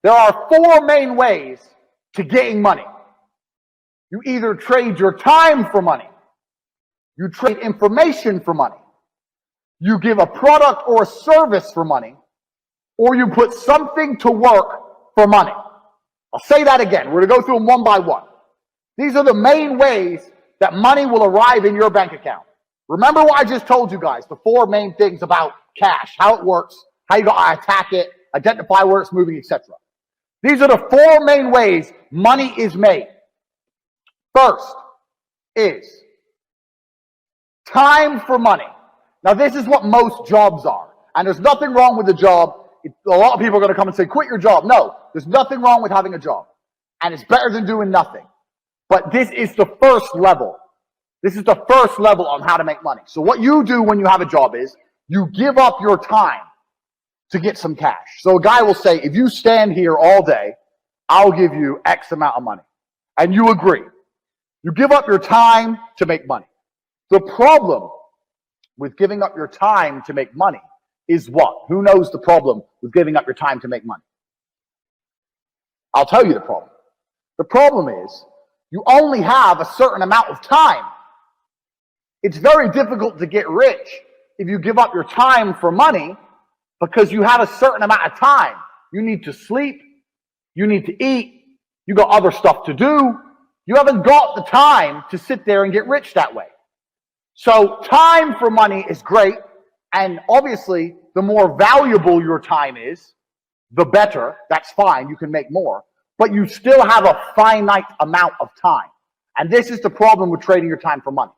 There are four main ways to getting money. You either trade your time for money, you trade information for money, you give a product or a service for money, or you put something to work for money. I'll say that again. We're going to go through them one by one. These are the main ways that money will arrive in your bank account. Remember what I just told you guys, the four main things about cash, how it works, how you gotta attack it, identify where it's moving, etc. These are the four main ways money is made. First is time for money. Now this is what most jobs are. And there's nothing wrong with the job. A lot of people are going to come and say, quit your job. No, there's nothing wrong with having a job. And it's better than doing nothing. But this is the first level. This is the first level on how to make money. So what you do when you have a job is you give up your time to get some cash. So a guy will say, if you stand here all day, I'll give you X amount of money. And you agree. You give up your time to make money. The problem with giving up your time to make money is what? Who knows the problem with giving up your time to make money? I'll tell you the problem. The problem is you only have a certain amount of time. It's very difficult to get rich if you give up your time for money because you have a certain amount of time. You need to sleep. You need to eat. You got other stuff to do. You haven't got the time to sit there and get rich that way. So time for money is great. And obviously, the more valuable your time is, the better. That's fine. You can make more. But you still have a finite amount of time. And this is the problem with trading your time for money.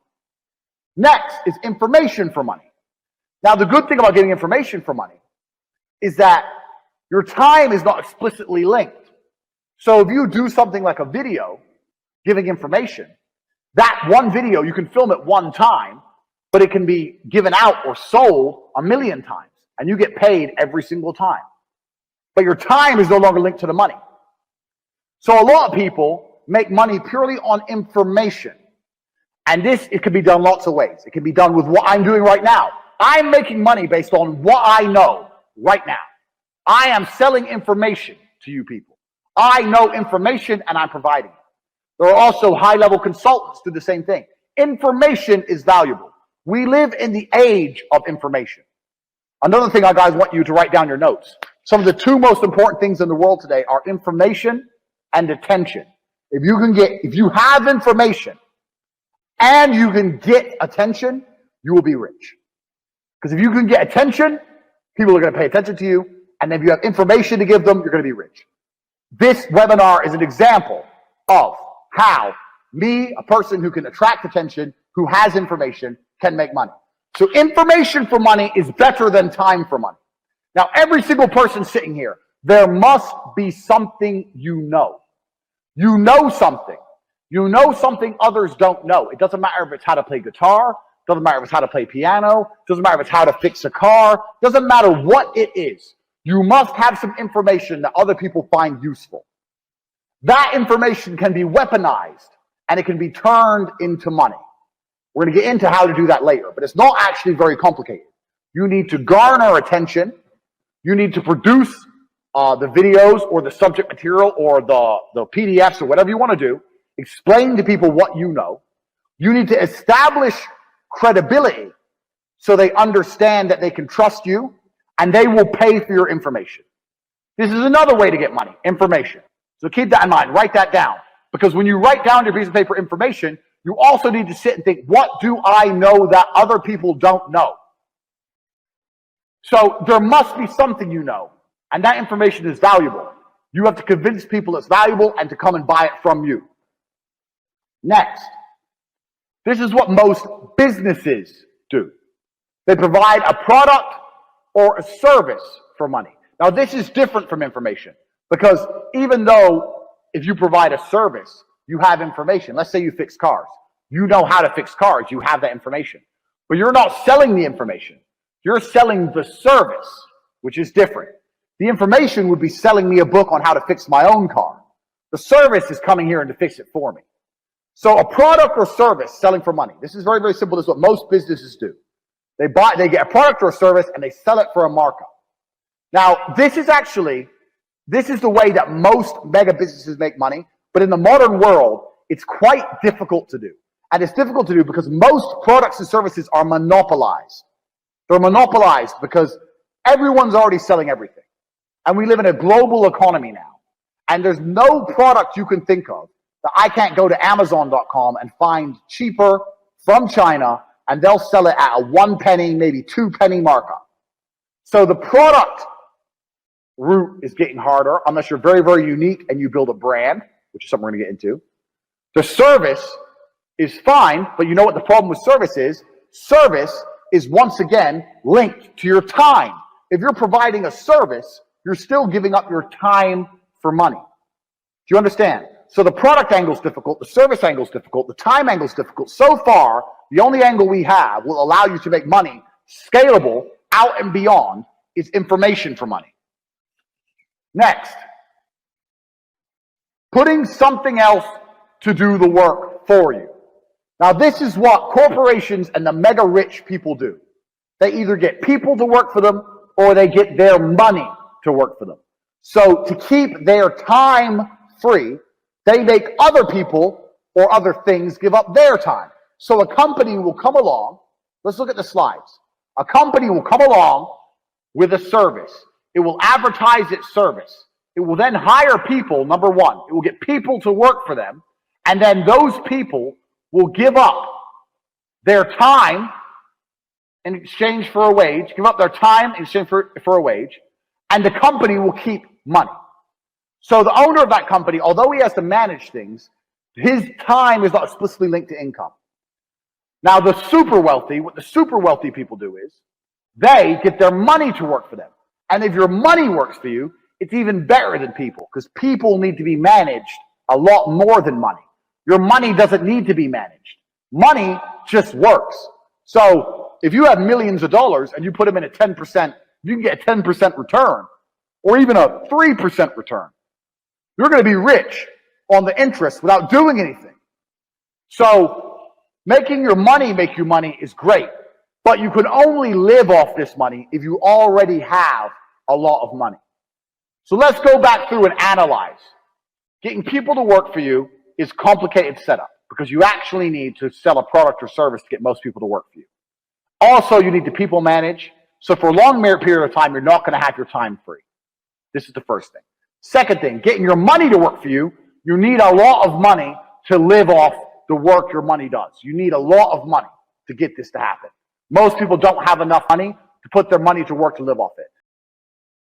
Next is information for money. Now, the good thing about getting information for money is that your time is not explicitly linked. So if you do something like a video giving information, that one video, you can film it one time, but it can be given out or sold 1,000,000 times, and you get paid every single time. But your time is no longer linked to the money. So a lot of people make money purely on information. And this, it can be done lots of ways. It can be done with what I'm doing right now. I'm making money based on what I know right now. I am selling information to you people. I know information and I'm providing it. There are also high-level consultants who do the same thing. Information is valuable. We live in the age of information. Another thing I guys want you to write down your notes. Some of the two most important things in the world today are information and attention. If you have information and you can get attention, you will be rich. Because if you can get attention, people are going to pay attention to you. And if you have information to give them, you're going to be rich. This webinar is an example of how me, a person who can attract attention, who has information, can make money. So information for money is better than time for money. Now, every single person sitting here, there must be something you know. You know something. You know something others don't know. It doesn't matter if it's how to play guitar. Doesn't matter if it's how to play piano. Doesn't matter if it's how to fix a car. Doesn't matter what it is. You must have some information that other people find useful. That information can be weaponized and it can be turned into money. We're going to get into how to do that later, but it's not actually very complicated. You need to garner attention. You need to produce the videos or the subject material or the PDFs or whatever you want to do. Explain to people what you know. You need to establish credibility so they understand that they can trust you and they will pay for your information. This is another way to get money, information. So keep that in mind. Write that down. Because when you write down your piece of paper information, you also need to sit and think, what do I know that other people don't know? So there must be something you know, and that information is valuable. You have to convince people it's valuable and to come and buy it from you. Next, this is what most businesses do. They provide a product or a service for money. Now, this is different from information because even though if you provide a service, you have information. Let's say you fix cars. You know how to fix cars. You have that information. But you're not selling the information. You're selling the service, which is different. The information would be selling me a book on how to fix my own car. The service is coming here and to fix it for me. So a product or service selling for money. This is very, very simple. This is what most businesses do. They get a product or a service and they sell it for a markup. Now, this is actually This is the way that most mega businesses make money. But in the modern world, it's quite difficult to do. And it's difficult to do because most products and services are monopolized. They're monopolized because everyone's already selling everything. And we live in a global economy now. And there's no product you can think of that I can't go to Amazon.com and find cheaper from China, and they'll sell it at a 1 penny, maybe 2 penny markup. So the product route is getting harder unless you're very, very unique and you build a brand, which is something we're going to get into. The service is fine, but you know what the problem with service is? Service is once again linked to your time. If you're providing a service, you're still giving up your time for money. Do you understand? So the product angle is difficult, the service angle is difficult, the time angle is difficult. So far, the only angle we have will allow you to make money scalable out and beyond is information for money. Next, putting something else to do the work for you. Now, this is what corporations and the mega rich people do. They either get people to work for them or they get their money to work for them. So to keep their time free, they make other people or other things give up their time. So a company will come along. Let's look at the slides. A company will come along with a service. It will advertise its service. It will then hire people, number one. It will get people to work for them. And then those people will give up their time in exchange for a wage, give up their time in exchange for a wage, and the company will keep money. So the owner of that company, although he has to manage things, his time is not explicitly linked to income. Now the super wealthy, what the super wealthy people do is, they get their money to work for them. And if your money works for you, it's even better than people, because people need to be managed a lot more than money. Your money doesn't need to be managed. Money just works. So if you have millions of dollars and you put them in a 10%, you can get a 10% return or even a 3% return. You're going to be rich on the interest without doing anything. So making your money make you money is great, but you can only live off this money if you already have a lot of money. So let's go back through and analyze. Getting people to work for you is complicated setup because you actually need to sell a product or service to get most people to work for you. Also, you need to people manage. So for a long period of time, you're not going to have your time free. This is the first thing. Second thing, getting your money to work for you, you need a lot of money to live off the work your money does. You need a lot of money to get this to happen. Most people don't have enough money to put their money to work to live off it.